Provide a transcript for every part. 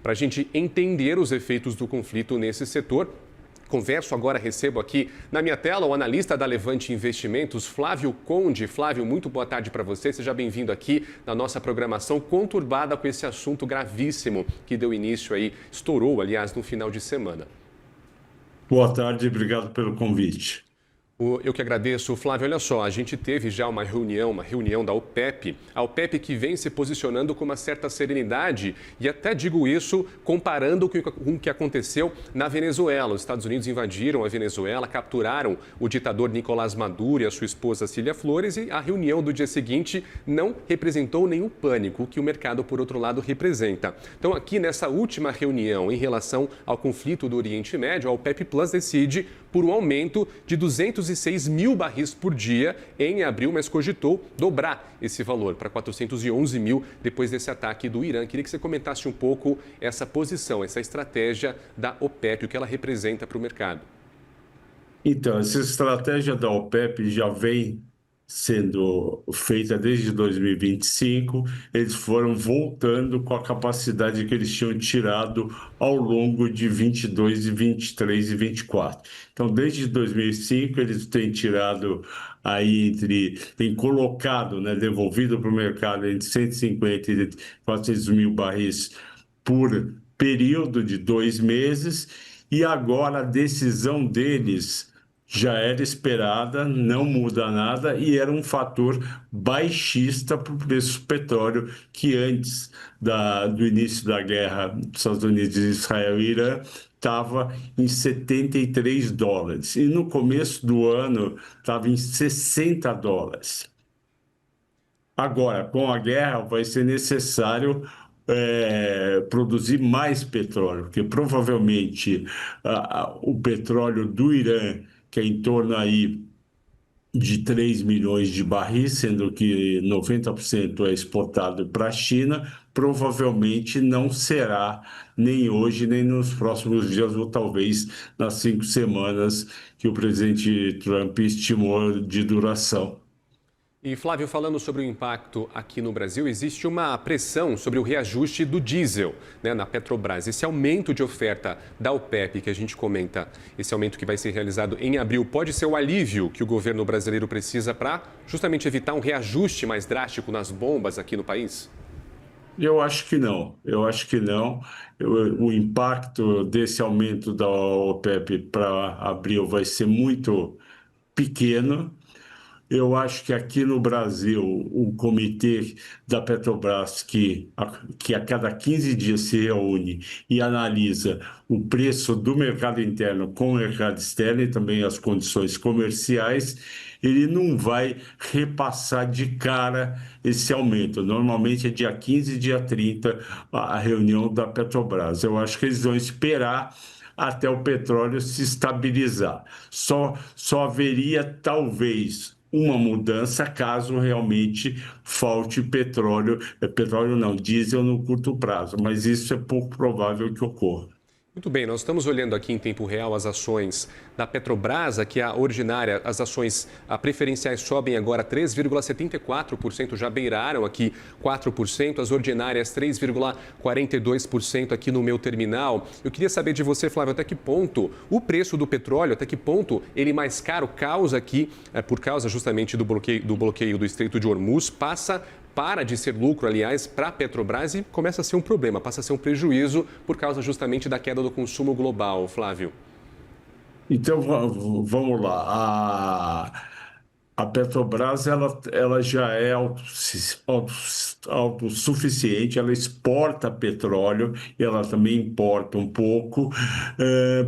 para a gente entender os efeitos do conflito nesse setor. Converso agora, recebo aqui na minha tela o analista da Levante Investimentos, Flávio Conde. Flávio, muito boa tarde para você. Seja bem-vindo aqui na nossa programação conturbada com esse assunto gravíssimo que deu início aí, estourou, aliás, no final de semana. Boa tarde, obrigado pelo convite. Eu que agradeço, Flávio. Olha só, a gente teve já uma reunião da OPEP, a OPEP que vem se posicionando com uma certa serenidade e até digo isso comparando com o que aconteceu na Venezuela. Os Estados Unidos invadiram a Venezuela, capturaram o ditador Nicolás Maduro e a sua esposa Cília Flores e a reunião do dia seguinte não representou nenhum pânico, o que o mercado, por outro lado, representa. Então, aqui nessa última reunião em relação ao conflito do Oriente Médio, a OPEP Plus decide por um aumento de 206 mil barris por dia em abril, mas cogitou dobrar esse valor para 411 mil depois desse ataque do Irã. Queria que você comentasse um pouco essa posição, essa estratégia da OPEP, o que ela representa para o mercado. Então, essa estratégia da OPEP já vem sendo feita desde 2025. Eles foram voltando com a capacidade que eles tinham tirado ao longo de 22, 23 e 24. Então, desde 2005, eles têm tirado aí têm colocado, né, devolvido para o mercado entre 150 e 400 mil barris por período de 2 meses. E agora a decisão deles já era esperada, não muda nada e era um fator baixista para o preço do petróleo, que antes do início da guerra dos Estados Unidos, Israel e Irã estava em $73 e no começo do ano estava em $60. Agora, com a guerra, vai ser necessário produzir mais petróleo, porque provavelmente o petróleo do Irã, que é em torno aí de 3 milhões de barris, sendo que 90% é exportado para a China, provavelmente não será nem hoje, nem nos próximos dias, ou talvez nas 5 semanas que o presidente Trump estimou de duração. E, Flávio, falando sobre o impacto aqui no Brasil, existe uma pressão sobre o reajuste do diesel, né, na Petrobras. Esse aumento de oferta da OPEP, que a gente comenta, esse aumento que vai ser realizado em abril, pode ser o alívio que o governo brasileiro precisa para justamente evitar um reajuste mais drástico nas bombas aqui no país? Eu acho que não. Eu acho que não. O impacto desse aumento da OPEP para abril vai ser muito pequeno. Eu acho que aqui no Brasil, o comitê da Petrobras, que a cada 15 dias se reúne e analisa o preço do mercado interno com o mercado externo e também as condições comerciais, ele não vai repassar de cara esse aumento. Normalmente é dia 15 e dia 30 a reunião da Petrobras. Eu acho que eles vão esperar até o petróleo se estabilizar. Só haveria, talvez, uma mudança caso realmente falte petróleo não, diesel no curto prazo, mas isso é pouco provável que ocorra. Muito bem, nós estamos olhando aqui em tempo real as ações da Petrobras, aqui a ordinária, as ações preferenciais sobem agora 3,74%, já beiraram aqui 4%, as ordinárias 3,42% aqui no meu terminal. Eu queria saber de você, Flávio, até que ponto o preço do petróleo, até que ponto ele mais caro causa aqui, por causa justamente do bloqueio do Estreito de Hormuz, para de ser lucro, aliás, para a Petrobras e começa a ser um problema, passa a ser um prejuízo por causa justamente da queda do consumo global, Flávio. Então, vamos lá. A Petrobras ela já é autossuficiente, ela exporta petróleo e ela também importa um pouco.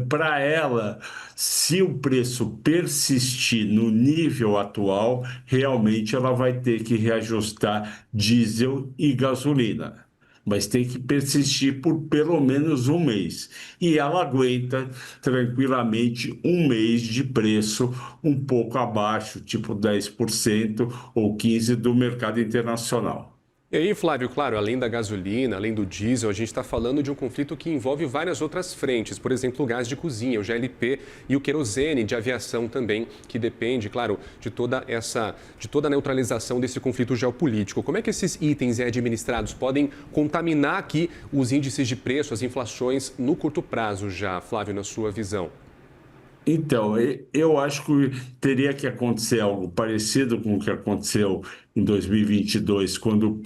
Para ela, se o preço persistir no nível atual, realmente ela vai ter que reajustar diesel e gasolina. Mas tem que persistir por pelo menos um mês. E ela aguenta tranquilamente um mês de preço um pouco abaixo, tipo 10% ou 15% do mercado internacional. E aí, Flávio, claro, além da gasolina, além do diesel, a gente está falando de um conflito que envolve várias outras frentes, por exemplo, o gás de cozinha, o GLP e o querosene de aviação também, que depende, claro, de toda a neutralização desse conflito geopolítico. Como é que esses itens administrados podem contaminar aqui os índices de preço, as inflações no curto prazo já, Flávio, na sua visão? Então, eu acho que teria que acontecer algo parecido com o que aconteceu em 2022, quando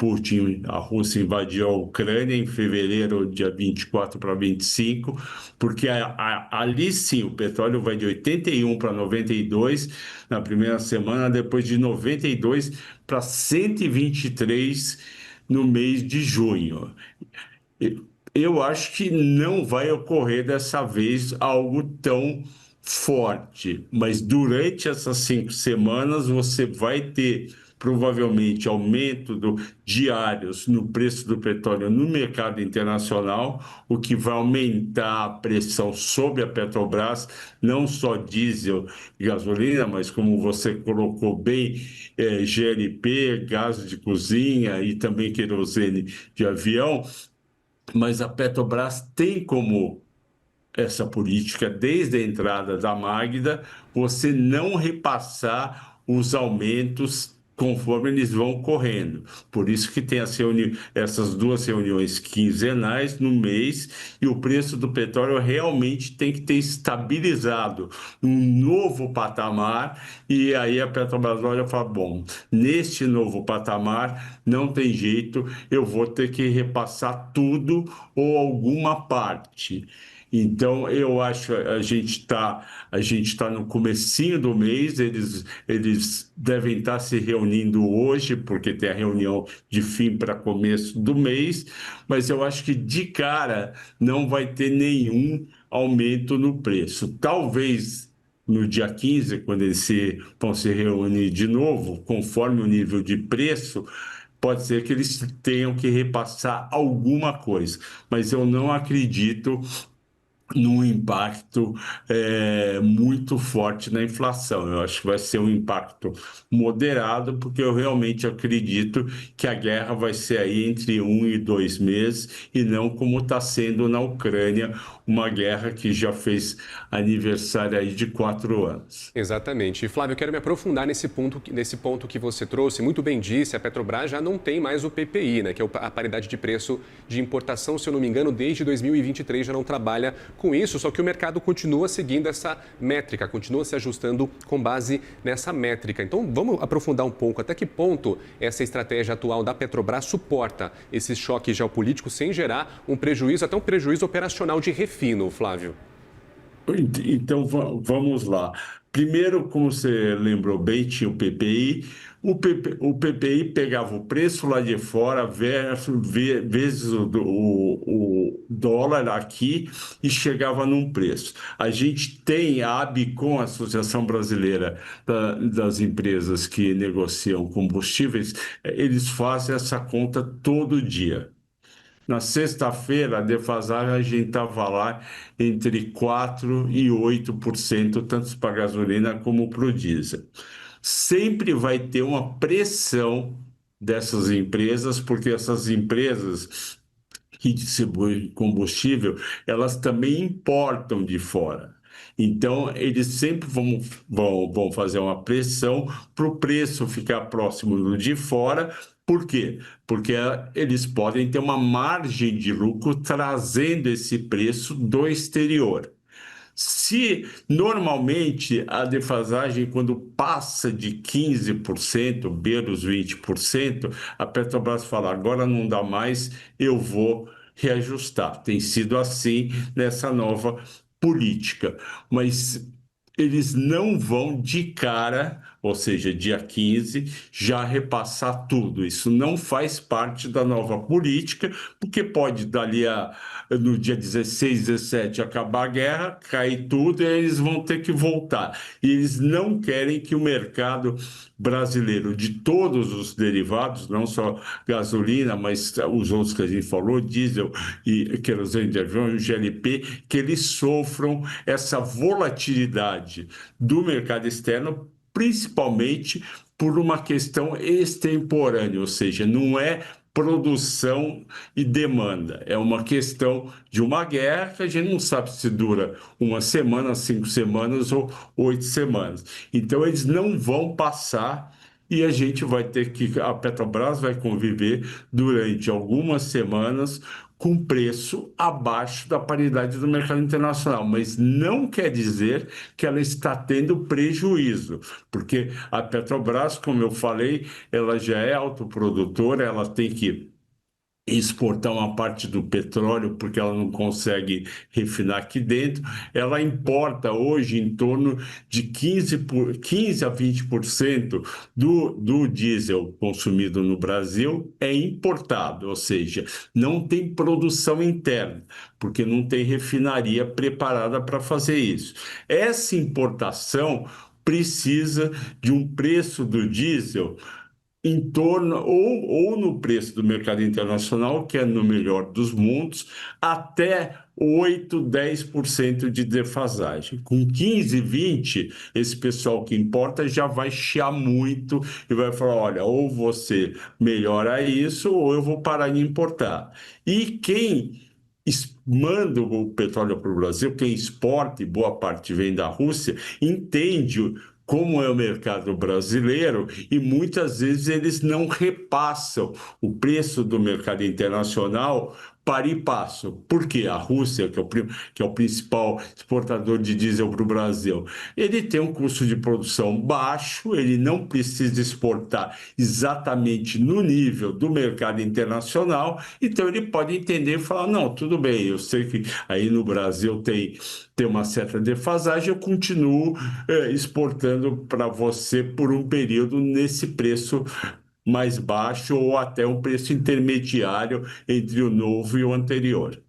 a Rússia invadiu a Ucrânia em fevereiro, dia 24 para 25, porque ali sim o petróleo vai de 81 para 92 na primeira semana, depois de 92 para 123 no mês de junho. Eu acho que não vai ocorrer dessa vez algo tão forte, mas durante essas 5 semanas você vai ter provavelmente aumento diários no preço do petróleo no mercado internacional, o que vai aumentar a pressão sobre a Petrobras, não só diesel e gasolina, mas como você colocou bem, GLP, gás de cozinha e também querosene de avião. Mas a Petrobras tem como essa política, desde a entrada da Magda, você não repassar os aumentos conforme eles vão correndo. Por isso que tem essas 2 reuniões quinzenais no mês e o preço do petróleo realmente tem que ter estabilizado um novo patamar e aí a Petrobras olha e fala, bom, neste novo patamar não tem jeito, eu vou ter que repassar tudo ou alguma parte. Então, eu acho que a gente tá no comecinho do mês, eles devem estar se reunindo hoje, porque tem a reunião de fim para começo do mês, mas eu acho que de cara não vai ter nenhum aumento no preço. Talvez no dia 15, quando vão se reunir de novo, conforme o nível de preço, pode ser que eles tenham que repassar alguma coisa, mas eu não acredito num impacto muito forte na inflação. Eu acho que vai ser um impacto moderado, porque eu realmente acredito que a guerra vai ser aí entre 1 e 2 meses, e não como está sendo na Ucrânia, uma guerra que já fez aniversário aí de 4 anos. Exatamente. E, Flávio, eu quero me aprofundar nesse ponto que você trouxe. Muito bem disse, a Petrobras já não tem mais o PPI, né, que é a paridade de preço de importação, se eu não me engano, desde 2023 já não trabalha com isso, só que o mercado continua seguindo essa métrica, continua se ajustando com base nessa métrica. Então, vamos aprofundar um pouco até que ponto essa estratégia atual da Petrobras suporta esse choque geopolítico sem gerar um prejuízo, até um prejuízo operacional de refino, Flávio. Então, vamos lá. Primeiro, como você lembrou bem, tinha o PPI. O PPI pegava o preço lá de fora vezes o dólar aqui e chegava num preço. A gente tem a ABICOM, a Associação Brasileira das Empresas que Negociam Combustíveis, eles fazem essa conta todo dia. Na sexta-feira, a defasagem estava lá entre 4% e 8%, tanto para a gasolina como para o diesel. Sempre vai ter uma pressão dessas empresas, porque essas empresas que distribuem combustível, elas também importam de fora. Então, eles sempre vão fazer uma pressão para o preço ficar próximo do de fora. Por quê? Porque eles podem ter uma margem de lucro trazendo esse preço do exterior. Se normalmente a defasagem, quando passa de 15%, beira os 20%, a Petrobras fala: agora não dá mais, eu vou reajustar. Tem sido assim nessa nova política. Mas eles não vão de cara, ou seja, dia 15, já repassar tudo. Isso não faz parte da nova política, porque pode dali no dia 16, 17 acabar a guerra, cair tudo e aí eles vão ter que voltar. E eles não querem que o mercado brasileiro de todos os derivados, não só gasolina, mas os outros que a gente falou, diesel e querosene de avião, GLP, que eles sofram essa volatilidade do mercado externo, principalmente por uma questão extemporânea, ou seja, não é produção e demanda. É uma questão de uma guerra que a gente não sabe se dura uma semana, 5 semanas ou 8 semanas. Então, eles não vão passar e a gente vai ter que, a Petrobras vai conviver durante algumas semanas com preço abaixo da paridade do mercado internacional, mas não quer dizer que ela está tendo prejuízo, porque a Petrobras, como eu falei, ela já é autoprodutora, ela tem que exportar uma parte do petróleo porque ela não consegue refinar aqui dentro. Ela importa hoje em torno de 15 a 20% do diesel consumido no Brasil é importado, ou seja, não tem produção interna, porque não tem refinaria preparada para fazer isso. Essa importação precisa de um preço do diesel em torno ou no preço do mercado internacional, que é no melhor dos mundos, até 8, 10% de defasagem. Com 15, 20, esse pessoal que importa já vai chiar muito e vai falar, olha, ou você melhora isso ou eu vou parar de importar. E quem manda o petróleo para o Brasil, quem exporta, e boa parte vem da Rússia, entende como é o mercado brasileiro e muitas vezes eles não repassam o preço do mercado internacional para e passo. Por quê? A Rússia, que é o principal exportador de diesel para o Brasil, ele tem um custo de produção baixo, ele não precisa exportar exatamente no nível do mercado internacional, então ele pode entender e falar, não, tudo bem, eu sei que aí no Brasil tem uma certa defasagem, eu continuo exportando para você por um período nesse preço mais baixo ou até um preço intermediário entre o novo e o anterior.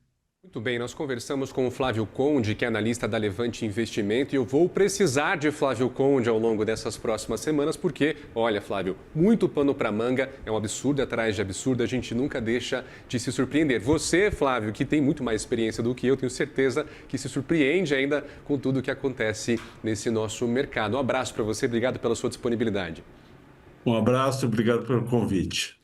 Muito bem, nós conversamos com o Flávio Conde, que é analista da Levante Investimento, e eu vou precisar de Flávio Conde ao longo dessas próximas semanas, porque, olha, Flávio, muito pano para manga, é um absurdo atrás de absurdo, a gente nunca deixa de se surpreender. Você, Flávio, que tem muito mais experiência do que eu, tenho certeza que se surpreende ainda com tudo o que acontece nesse nosso mercado. Um abraço para você, obrigado pela sua disponibilidade. Um abraço, obrigado pelo convite.